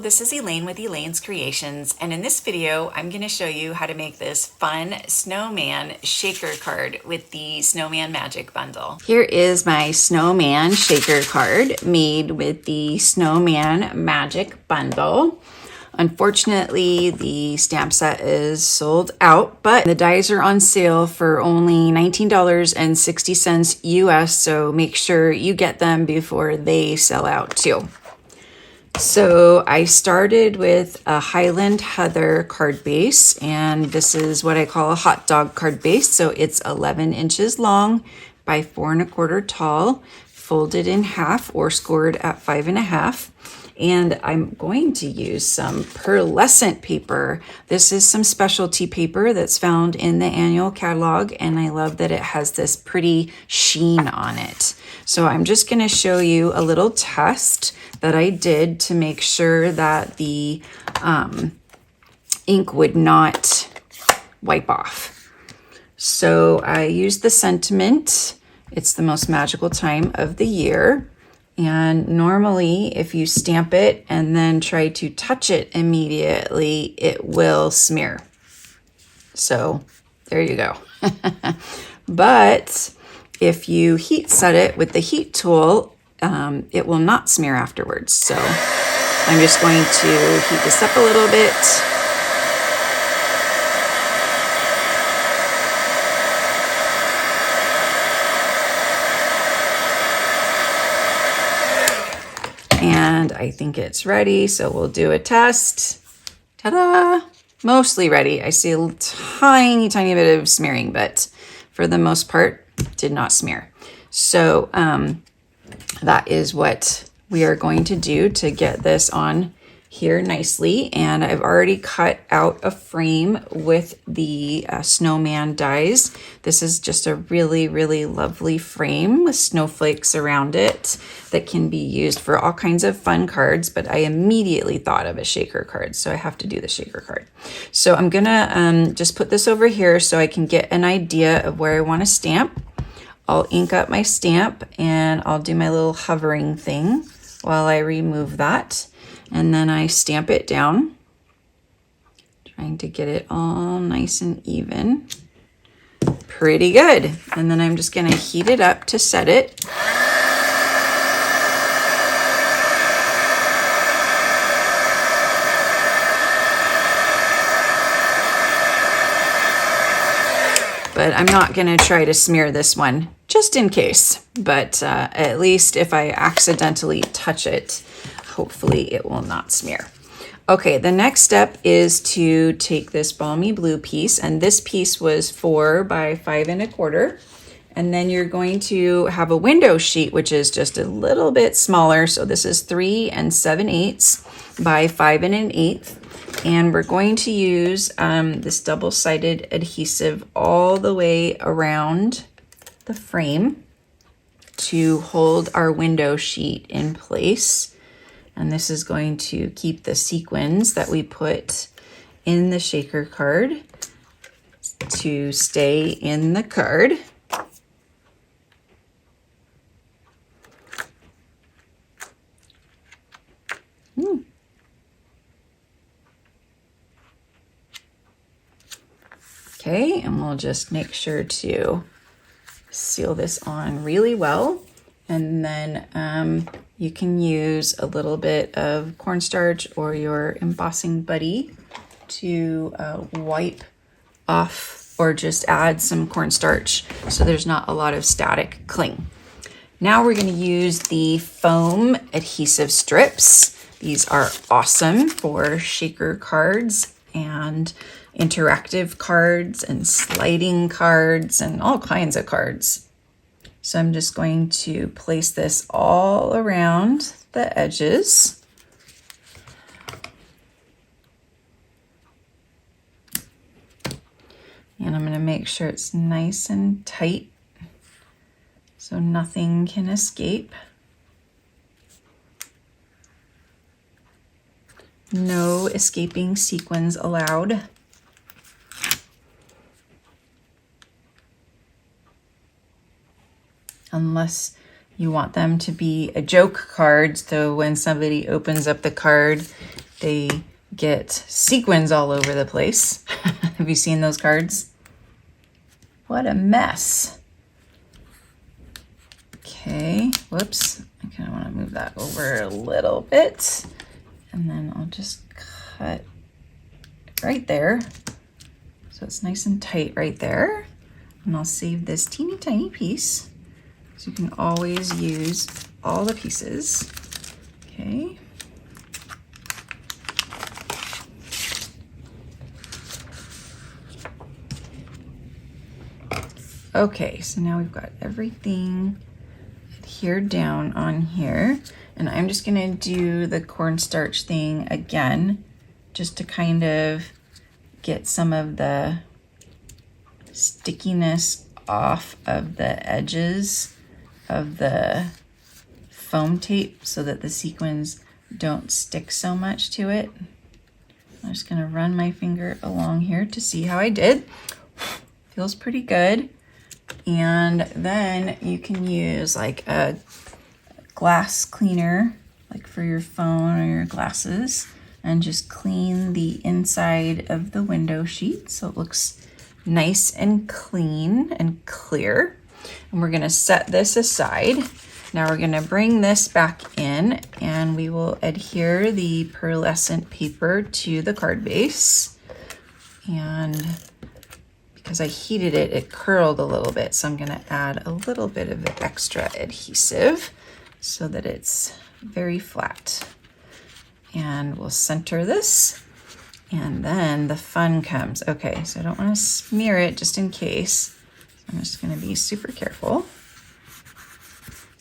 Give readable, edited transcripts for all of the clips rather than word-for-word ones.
this is Elaine with Elaine's Creations, and in this video I'm going to show you how to make this fun snowman shaker card with the Snowman Magic bundle. Here is my snowman shaker card made with the Snowman Magic bundle. Unfortunately, the stamp set is sold out, but the dies are on sale for only $19.60 US, so make sure you get them before they sell out too. So I started with a Highland Heather card base, and this is what I call a hot dog card base. So it's 11 inches long by 4 1/4 tall, folded in half or scored at 5 1/2. And I'm going to use some pearlescent paper. This is some specialty paper that's found in the annual catalog, and I love that it has this pretty sheen on it. So I'm just going to show you a little test that I did to make sure that the ink would not wipe off. So I used the sentiment. It's the most magical time of the year. And normally, if you stamp it and then try to touch it immediately, it will smear. So there you go. But if you heat set it with the heat tool, it will not smear afterwards. So I'm just going to heat this up a little bit. And I think it's ready, so we'll do a test. Ta-da! Mostly ready. I see a tiny bit of smearing, but for the most part, did not smear. So that is what we are going to do to get this on here nicely. And I've already cut out a frame with the Snowman Dies. This is just a really lovely frame with snowflakes around it that can be used for all kinds of fun cards, but I immediately thought of a shaker card, so I have to do the shaker card. So I'm gonna just put this over here so I can get an idea of where I want to stamp. I'll ink up my stamp and I'll do my little hovering thing while I remove that. And then I stamp it down, trying to get it all nice and even. Pretty good. And then I'm just gonna heat it up to set it. But I'm not gonna try to smear this one, just in case. But at least if I accidentally touch it, hopefully it will not smear. Okay, the next step is to take this balmy blue piece, and this piece was 4 by 5 1/4. And then you're going to have a window sheet, which is just a little bit smaller. So this is 3 7/8 by 5 1/8. And we're going to use this double-sided adhesive all the way around the frame to hold our window sheet in place. And this is going to keep the sequins that we put in the shaker card to stay in the card. Okay, and we'll just make sure to seal this on really well. And then you can use a little bit of cornstarch or your embossing buddy to wipe off, or just add some cornstarch so there's not a lot of static cling. Now we're going to use the foam adhesive strips. These are awesome for shaker cards and interactive cards and sliding cards and all kinds of cards. So I'm just going to place this all around the edges. And I'm going to make sure it's nice and tight so nothing can escape. No escaping sequins allowed. Unless you want them to be a joke card, so when somebody opens up the card, they get sequins all over the place. Have you seen those cards? What a mess. Okay, whoops. I kind of want to move that over a little bit. And then I'll just cut right there. So it's nice and tight right there. And I'll save this teeny tiny piece. So you can always use all the pieces. Okay. Okay, so now we've got everything adhered down on here. And I'm just gonna do the cornstarch thing again, just to kind of get some of the stickiness off of the edges of the foam tape so that the sequins don't stick so much to it. I'm just gonna run my finger along here to see how I did. Feels pretty good. And then you can use like a glass cleaner, like for your phone or your glasses, and just clean the inside of the window sheet so it looks nice and clean and clear. And we're gonna set this aside. Now we're gonna bring this back in and we will adhere the pearlescent paper to the card base. And because I heated it, it curled a little bit. So I'm gonna add a little bit of extra adhesive so that it's very flat. And we'll center this. And then the fun comes. Okay, so I don't want to smear it just in case. I'm just going to be super careful.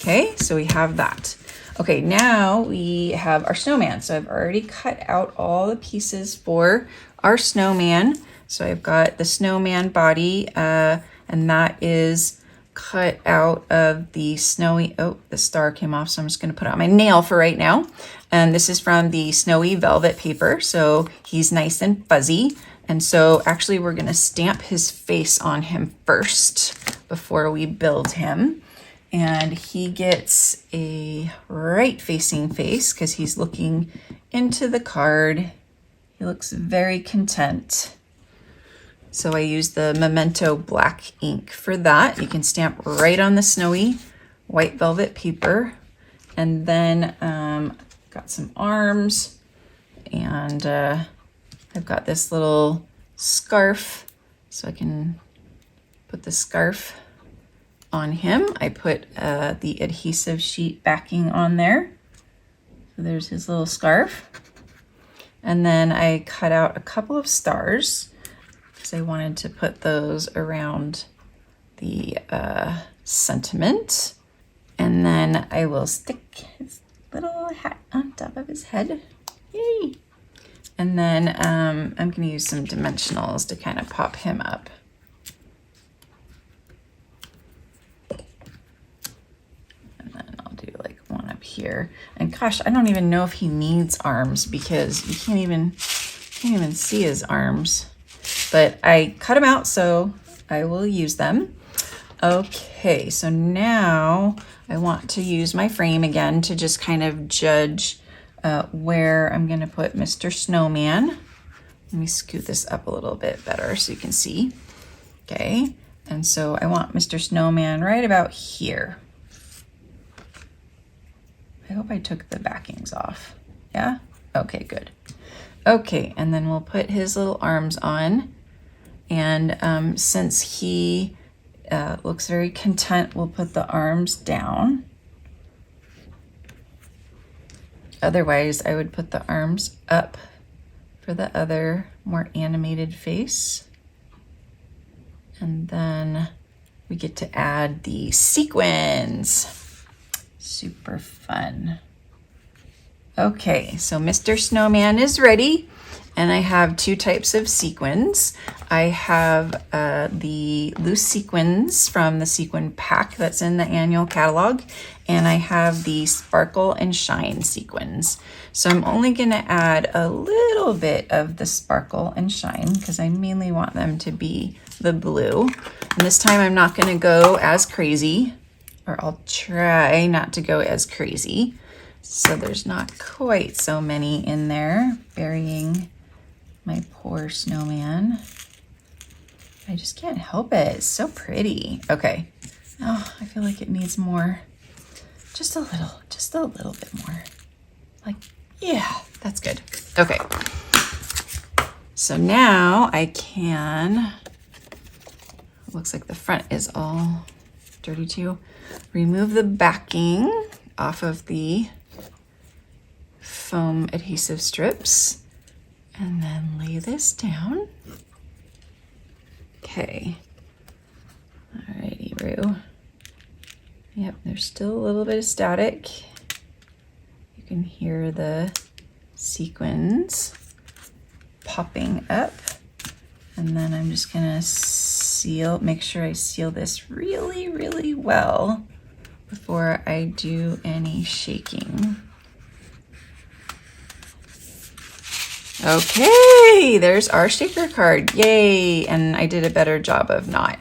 Okay, so we have that. Okay, now we have our snowman. So I've already cut out all the pieces for our snowman. So I've got the snowman body, and that is cut out of the snowy, oh, the star came off, so I'm just gonna put it on my nail for right now. And this is from the snowy velvet paper, so he's nice and fuzzy. And so actually we're gonna stamp his face on him first before we build him. And he gets a right facing face because he's looking into the card. He looks very content. So I use the Memento black ink for that. You can stamp right on the snowy white velvet paper. And then got some arms, and I've got this little scarf, so I can put the scarf on him. I put the adhesive sheet backing on there. So there's his little scarf. And then I cut out a couple of stars because I wanted to put those around the sentiment. And then I will stick his little hat on top of his head. Yay! And then I'm going to use some dimensionals to kind of pop him up. And then I'll do like one up here. And gosh, I don't even know if he needs arms because you can't even see his arms. But I cut them out, so I will use them. Okay, so now I want to use my frame again to just kind of judge where I'm gonna put Mr. Snowman. Let me scoot this up a little bit better so you can see. Okay, and so I want Mr. Snowman right about here. I hope I took the backings off. Yeah? Okay, good. Okay, and then we'll put his little arms on. And since he looks very content, we'll put the arms down. Otherwise, I would put the arms up for the other more animated face. And then we get to add the sequins. Super fun. Okay, so Mr. Snowman is ready. And I have two types of sequins. I have the loose sequins from the sequin pack that's in the annual catalog. And I have the sparkle and shine sequins. So I'm only gonna add a little bit of the sparkle and shine because I mainly want them to be the blue. And this time I'm not gonna go as crazy, or I'll try not to go as crazy. so there's not quite so many in there burying my poor snowman. I just can't help it. It's so pretty. Okay. Oh, I feel like it needs more. Just a little bit more. Like, yeah, that's good. Okay. So now I can, looks like the front is all dirty too. Remove the backing off of the foam adhesive strips and then lay this down. Okay. Alrighty, Roo. Yep, there's still a little bit of static. You can hear the sequins popping up. And then I'm just gonna make sure I seal this really, really well before I do any shaking. Okay, there's our shaker card. Yay! And I did a better job of not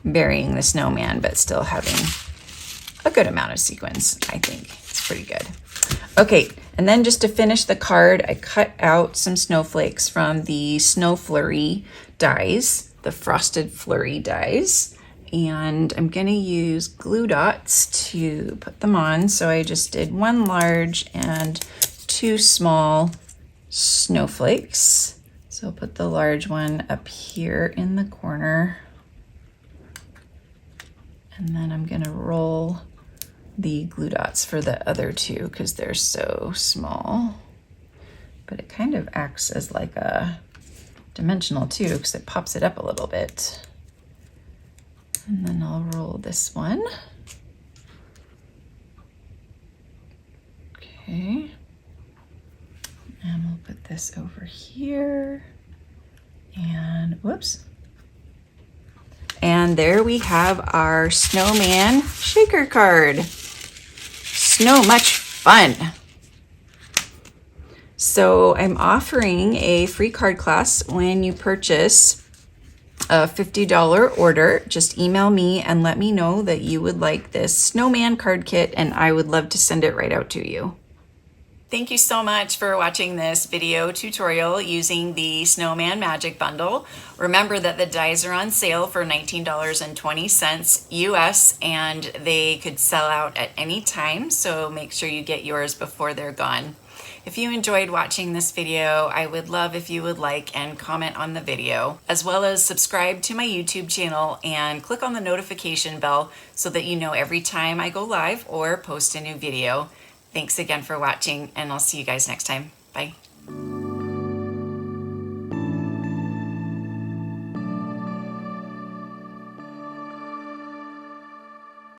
burying the snowman, but still having a good amount of sequins. I think it's pretty good. Okay, and then just to finish the card, I cut out some snowflakes from the Snow Flurry dies, the Frosted Flurry dies, and I'm gonna use glue dots to put them on. So I just did 1 large and 2 small snowflakes. So I'll put the large one up here in the corner. And then I'm gonna roll the glue dots for the other 2 because they're so small. But it kind of acts as like a dimensional too because it pops it up a little bit. And then I'll roll this one. Okay. And we'll put this over here. And whoops. And there we have our snowman shaker card. Much fun. So I'm offering a free card class when you purchase a $50 order. Just email me and let me know that you would like this snowman card kit, and I would love to send it right out to you. Thank you so much for watching this video tutorial using the Snowman Magic bundle. Remember that the dies are on sale for $19.20 US, and they could sell out at any time, so make sure you get yours before they're gone. If you enjoyed watching this video, I would love if you would like and comment on the video, as well as subscribe to my YouTube channel and click on the notification bell so that you know every time I go live or post a new video. Thanks again for watching, and I'll see you guys next time. Bye.